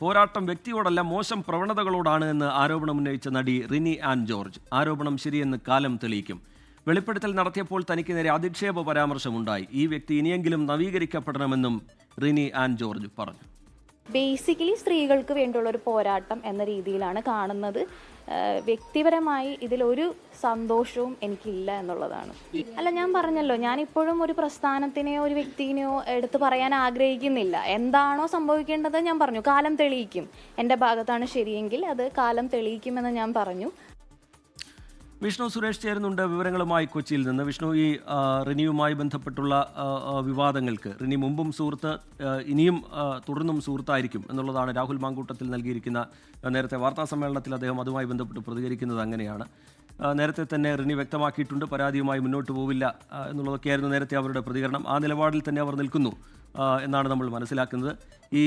പോരാട്ടം വ്യക്തിയോടല്ല മോശം പ്രവണതകളോടാണ് എന്ന് ആരോപണമുന്നയിച്ച നടി റിനി ആൻ ജോർജ്. ആരോപണം ശരിയെന്ന് കാലം തെളിയിക്കും. വെളിപ്പെടുത്തൽ നടത്തിയപ്പോൾ തനിക്ക് നേരെ അധിക്ഷേപ പരാമർശമുണ്ടായി. ഈ വ്യക്തി ഇനിയെങ്കിലും നവീകരിക്കപ്പെടണമെന്നും റിനി ആൻ ജോർജ് പറഞ്ഞു. ബേസിക്കലി സ്ത്രീകൾക്ക് വേണ്ടിയുള്ള ഒരു പോരാട്ടം എന്ന രീതിയിലാണ് കാണുന്നത്. വ്യക്തിപരമായി ഇതിലൊരു സന്തോഷവും എനിക്കില്ല എന്നുള്ളതാണ്. അല്ല, ഞാൻ പറഞ്ഞല്ലോ, ഞാനിപ്പോഴും ഒരു പ്രസ്ഥാനത്തിനെയോ ഒരു വ്യക്തിനെയോ എടുത്തു പറയാൻ ആഗ്രഹിക്കുന്നില്ല. എന്താണോ സംഭവിക്കേണ്ടത് ഞാൻ പറഞ്ഞു. കാലം തെളിയിക്കും. എൻ്റെ ഭാഗത്താണ് ശരിയെങ്കിൽ അത് കാലം തെളിയിക്കുമെന്ന് ഞാൻ പറഞ്ഞു. വിഷ്ണു സുരേഷ് ചേരുന്നുണ്ട് വിവരങ്ങളുമായി കൊച്ചിയിൽ നിന്ന്. വിഷ്ണു, ഈ റിനിയുമായി ബന്ധപ്പെട്ടുള്ള വിവാദങ്ങൾക്ക് റിനി മുമ്പും സുഹൃത്ത്, ഇനിയും തുടർന്നും സുഹൃത്തായിരിക്കും എന്നുള്ളതാണ് രാഹുൽ മാങ്കൂട്ടത്തിൽ നൽകിയിരിക്കുന്ന നേരത്തെ വാർത്താ സമ്മേളനത്തിൽ അദ്ദേഹം അതുമായി ബന്ധപ്പെട്ട് പ്രതികരിക്കുന്നത് അങ്ങനെയാണ്. നേരത്തെ തന്നെ റിനി വ്യക്തമാക്കിയിട്ടുണ്ട്, പരാതിയുമായി മുന്നോട്ട് പോവില്ല എന്നുള്ളതൊക്കെയായിരുന്നു നേരത്തെ അവരുടെ പ്രതികരണം. ആ നിലപാടിൽ തന്നെ അവർ നിൽക്കുന്നു എന്നാണ് നമ്മൾ മനസ്സിലാക്കുന്നത്. ഈ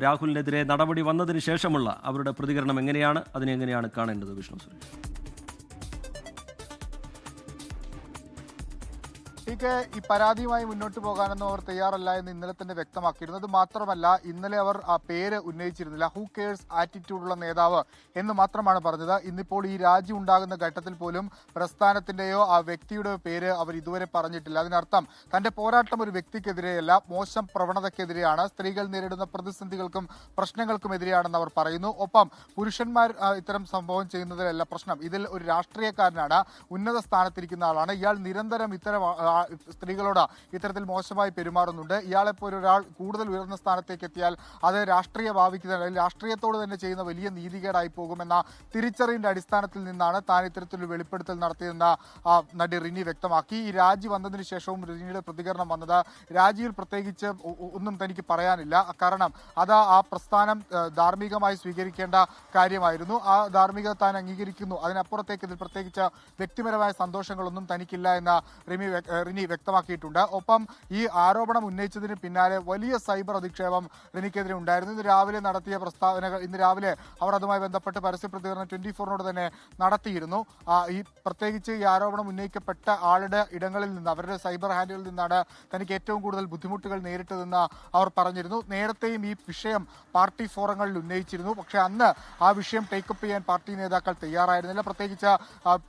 രാഹുലിനെതിരെ നടപടി വന്നതിന് ശേഷമുള്ള അവരുടെ പ്രതികരണം എങ്ങനെയാണ്, അതിനെ എങ്ങനെയാണ് കാണേണ്ടത് വിഷ്ണു സുരേഷ്? ഈ പരാതിയുമായി മുന്നോട്ട് പോകാനൊന്നും അവർ തയ്യാറല്ല എന്ന് ഇന്നലെ തന്നെ വ്യക്തമാക്കിയിരുന്നു. അത് മാത്രമല്ല, ഇന്നലെ അവർ ആ പേര് ഉന്നയിച്ചിരുന്നില്ല. ഹൂ കെയർസ് ആറ്റിറ്റ്യൂഡുള്ള നേതാവ് എന്ന് മാത്രമാണ് പറഞ്ഞത്. ഇന്നിപ്പോൾ ഈ രാജി ഉണ്ടാകുന്ന ഘട്ടത്തിൽ പോലും പ്രസ്ഥാനത്തിന്റെയോ ആ വ്യക്തിയുടെ പേര് അവർ ഇതുവരെ പറഞ്ഞിട്ടില്ല. അതിനർത്ഥം തന്റെ പോരാട്ടം ഒരു വ്യക്തിക്കെതിരെയല്ല, മോശം പ്രവണതയ്ക്കെതിരെയാണ്, സ്ത്രീകൾ നേരിടുന്ന പ്രതിസന്ധികൾക്കും പ്രശ്നങ്ങൾക്കുമെതിരെയാണെന്ന് അവർ പറയുന്നു. ഒപ്പം പുരുഷന്മാർ ഇത്തരം സംഭവം ചെയ്യുന്നതിലല്ല പ്രശ്നം, ഇതിൽ ഒരു രാഷ്ട്രീയക്കാരനാണ്, ഉന്നത സ്ഥാനത്തിരിക്കുന്ന ആളാണ്, ഇയാൾ നിരന്തരം ഇത്തരം സ്ത്രീകളോട് ഇത്തരത്തിൽ മോശമായി പെരുമാറുന്നുണ്ട്. ഇയാളെപ്പോലെ ഒരാൾ കൂടുതൽ ഉയർന്ന സ്ഥാനത്തേക്ക് എത്തിയാൽ അത് രാഷ്ട്രീയ ഭാവിക്ക് തന്നെ, രാഷ്ട്രീയത്തോട് തന്നെ ചെയ്യുന്ന വലിയ നീതികേടായി പോകുമെന്ന തിരിച്ചറിവിന്റെ അടിസ്ഥാനത്തിൽ നിന്നാണ് താൻ ഇത്തരത്തിലൊരു വെളിപ്പെടുത്തൽ നടത്തിയെന്ന് നടി റിനി വ്യക്തമാക്കി. ഈ രാജി വന്നതിന് ശേഷവും റിനിയുടെ പ്രതികരണം വന്നത്, രാജിയിൽ പ്രത്യേകിച്ച് ഒന്നും തനിക്ക് പറയാനില്ല, കാരണം അത് ആ പ്രസ്ഥാനം ധാർമ്മികമായി സ്വീകരിക്കേണ്ട കാര്യമായിരുന്നു, ആ ധാർമ്മികത താൻ അംഗീകരിക്കുന്നു, അതിനപ്പുറത്തേക്ക് ഇതിൽ പ്രത്യേകിച്ച് വ്യക്തിപരമായ സന്തോഷങ്ങളൊന്നും തനിക്കില്ല എന്ന് റിനി വ്യക്തമാക്കിയിട്ടുണ്ട്. ഒപ്പം ഈ ആരോപണം ഉന്നയിച്ചതിന് പിന്നാലെ വലിയ സൈബർ അധിക്ഷേപം റിനിക്കെതിരെ ഉണ്ടായിരുന്നു. ഇന്ന് രാവിലെ നടത്തിയ പ്രസ്താവനകൾ, ഇന്ന് രാവിലെ അവർ അതുമായി ബന്ധപ്പെട്ട് പരസ്യ പ്രതികരണം 24 തന്നെ നടത്തിയിരുന്നു. ഈ പ്രത്യേകിച്ച് ഈ ആരോപണം ഉന്നയിക്കപ്പെട്ട ആളുടെ ഇടങ്ങളിൽ നിന്ന്, അവരുടെ സൈബർ ഹാൻഡിലിൽ നിന്നാണ് തനിക്ക് ഏറ്റവും കൂടുതൽ ബുദ്ധിമുട്ടുകൾ നേരിട്ടതെന്ന് അവർ പറഞ്ഞിരുന്നു. നേരത്തെയും ഈ വിഷയം പാർട്ടി ഫോറങ്ങളിൽ ഉന്നയിച്ചിരുന്നു, പക്ഷേ അന്ന് ആ വിഷയം ടേക്കപ്പ് ചെയ്യാൻ പാർട്ടി നേതാക്കൾ തയ്യാറായിരുന്നില്ല. പ്രത്യേകിച്ച്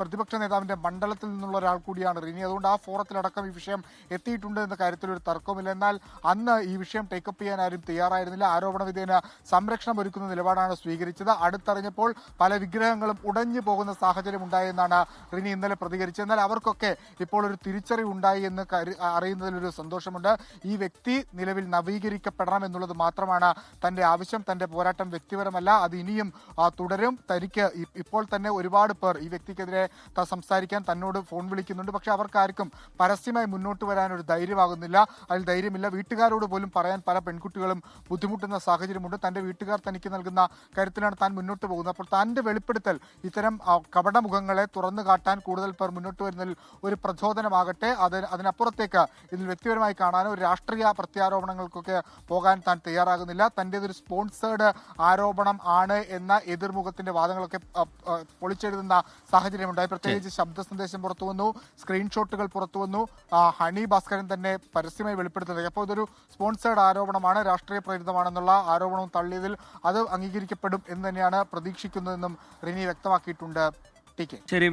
പ്രതിപക്ഷ നേതാവിന്റെ മണ്ഡലത്തിൽ നിന്നുള്ള ഒരാൾ കൂടിയാണ് റിനി. അതുകൊണ്ട് ആ ഫോറത്തിലടക്കം ഈ വിഷയം എത്തിയിട്ടുണ്ട് എന്ന കാര്യത്തിൽ ഒരു തർക്കമില്ല. എന്നാൽ അന്ന് ഈ വിഷയം ടേക്കപ്പ് ചെയ്യാൻ ആരും തയ്യാറായിരുന്നില്ല. ആരോപണ വിധേയന സംരക്ഷണം ഒരുക്കുന്ന നിലപാടാണ് സ്വീകരിച്ചത്. അടുത്തറിഞ്ഞപ്പോൾ പല വിഗ്രഹങ്ങളും ഉടഞ്ഞു പോകുന്ന സാഹചര്യം ഉണ്ടായെന്നാണ് റിനി ഇന്നലെ പ്രതികരിച്ചത്. എന്നാൽ അവർക്കൊക്കെ ഇപ്പോൾ ഒരു തിരിച്ചറിവ് ഉണ്ടായി എന്ന് അറിയുന്നതിലൊരു സന്തോഷമുണ്ട്. ഈ വ്യക്തി നിലവിൽ നവീകരിക്കപ്പെടണം എന്നുള്ളത് മാത്രമാണ് തന്റെ ആവശ്യം. തന്റെ പോരാട്ടം വ്യക്തിപരമല്ല, അത് ഇനിയും തുടരും. തനിക്ക് ഇപ്പോൾ തന്നെ ഒരുപാട് പേർ ഈ വ്യക്തിക്കെതിരെ സംസാരിക്കാൻ തന്നോട് ഫോൺ വിളിക്കുന്നുണ്ട്, പക്ഷെ അവർക്കാർക്കും പരസ്യമായി മുന്നോട്ട് വരാൻ ഒരു ധൈര്യമാകുന്നില്ല, അതിൽ ധൈര്യമില്ല. വീട്ടുകാരോട് പോലും പറയാൻ പല പെൺകുട്ടികളും ബുദ്ധിമുട്ടുന്ന സാഹചര്യമുണ്ട്. തന്റെ വീട്ടുകാർ തനിക്ക് നൽകുന്ന കരുത്തിലാണ് താൻ മുന്നോട്ട് പോകുന്നത്. അപ്പോൾ തന്റെ വെളിപ്പെടുത്തൽ ഇത്തരം കപടമുഖങ്ങളെ തുറന്നു കാട്ടാൻ കൂടുതൽ പേർ മുന്നോട്ട് വരുന്നതിൽ ഒരു പ്രചോദനമാകട്ടെ. അതിനപ്പുറത്തേക്ക് ഇതിൽ വ്യക്തിപരമായി കാണാനോ ഒരു രാഷ്ട്രീയ പ്രത്യാരോപണങ്ങൾക്കൊക്കെ പോകാൻ താൻ തയ്യാറാകുന്നില്ല. തന്റേതൊരു സ്പോൺസേർഡ് ആരോപണം ആണ് എന്ന എതിർമുഖത്തിന്റെ വാദങ്ങളൊക്കെ പൊളിച്ചെഴുതുന്ന സാഹചര്യമുണ്ടായി. പ്രത്യേകിച്ച് ശബ്ദ സന്ദേശം പുറത്തു വന്നു, സ്ക്രീൻഷോട്ടുകൾ പുറത്തു വന്നു, ഹണി ഭാസ്കരൻ തന്നെ പരസ്യമായി വെളിപ്പെടുത്തുന്നത്. അപ്പോൾ ഇതൊരു സ്പോൺസേർഡ് ആരോപണമാണ്, രാഷ്ട്രീയ പ്രേരിതമാണെന്നുള്ള ആരോപണവും തള്ളിയതിൽ അത് അംഗീകരിക്കപ്പെടും എന്ന് തന്നെയാണ് പ്രതീക്ഷിക്കുന്നതെന്നും റിനി വ്യക്തമാക്കിയിട്ടുണ്ട്. T K. ശരി.